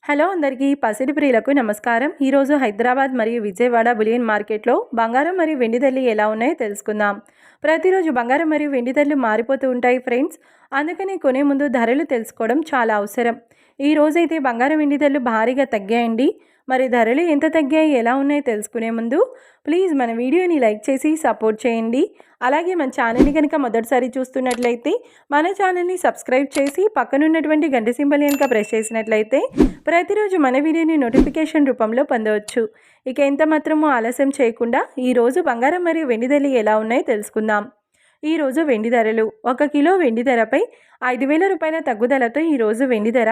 Hello అందరికీ పసిడి ప్రియులకు నమస్కారం. ఈరోజు హైదరాబాద్ మరియు విజయవాడ బులియన్ మార్కెట్లో బంగారం మరియు వెండి ధరలు ఎలా ఉన్నాయో తెలుసుకుందాం. ప్రతిరోజు బంగారం మరియు వెండి ధరలు మారిపోతూ ఉంటాయి ఫ్రెండ్స్. అందుకని కొనే ముందు ధరలు తెలుసుకోవడం చాలా అవసరం. ఈ రోజైతే బంగారం వెండి ధరలు భారీగా తగ్గాయండి. మరి ధరలు ఎంత తగ్గాయి, ఎలా ఉన్నాయో తెలుసుకునే ముందు ప్లీజ్ మన వీడియోని లైక్ చేసి సపోర్ట్ చేయండి. అలాగే మన ఛానల్ని కనుక మొదటిసారి చూస్తున్నట్లయితే మన ఛానల్ని సబ్స్క్రైబ్ చేసి పక్కనున్నటువంటి గంట సింబల్ కనుక ప్రెస్ చేసినట్లయితే ప్రతిరోజు మన వీడియోని నోటిఫికేషన్ రూపంలో పొందవచ్చు. ఇక ఎంత మాత్రమూ ఆలస్యం చేయకుండా ఈరోజు బంగారం మరియు వెండి ధరలు ఎలా ఉన్నాయో తెలుసుకుందాం. ఈరోజు వెండి ధరలు 1 కిలో వెండి ధరపై 5,000 రూపాయల తగ్గుదలతో ఈరోజు వెండి ధర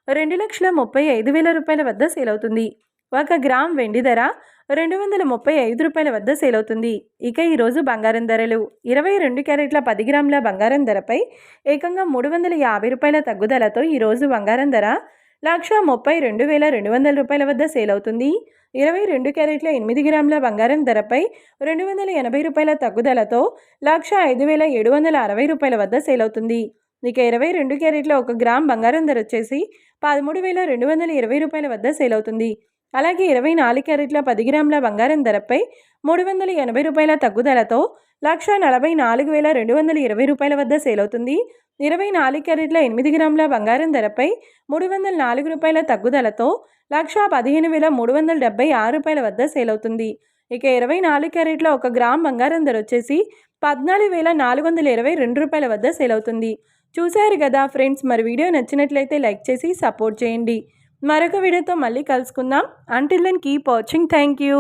2,35,000 రూపాయల వద్ద సేల్ అవుతుంది. 1 గ్రామ్ వెండి ధర 235 రూపాయల వద్ద సేల్ అవుతుంది. ఇక ఈరోజు బంగారం ధరలు 22 క్యారెట్ల 10 గ్రాముల బంగారం ధరపై ఏకంగా 350 రూపాయల తగ్గుదలతో ఈరోజు బంగారం ధర 1,32,200 రూపాయల వద్ద సేల్ అవుతుంది. 22 క్యారెట్ల 8 గ్రాముల బంగారం ధరపై 280 రూపాయల తగ్గుదలతో 1,05,760 రూపాయల వద్ద సేల్ అవుతుంది. ఇక 22 క్యారెట్ల 1 గ్రామ్ బంగారం ధర వచ్చేసి 13,220 రూపాయల వద్ద సేల్ అవుతుంది. అలాగే 24 క్యారెట్ల 10 గ్రాముల బంగారం ధరపై 380 రూపాయల తగ్గుదలతో 1,44,220 రూపాయల వద్ద సేల్ అవుతుంది. 24 క్యారెట్ల 8 గ్రాముల బంగారం ధరపై 304 రూపాయల తగ్గుదలతో 1,15,376 రూపాయల వద్ద సేల్ అవుతుంది. ఇక 24 క్యారెట్ల 1 గ్రామ్ బంగారం ధర వచ్చేసి 14,422 రూపాయల వద్ద సేల్ అవుతుంది. చూశారు కదా ఫ్రెండ్స్, మరి వీడియో నచ్చినట్లయితే లైక్ చేసి సపోర్ట్ చేయండి. మరొక వీడియోతో మళ్ళీ కలుసుకుందాం. Until then keep watching. Thank you.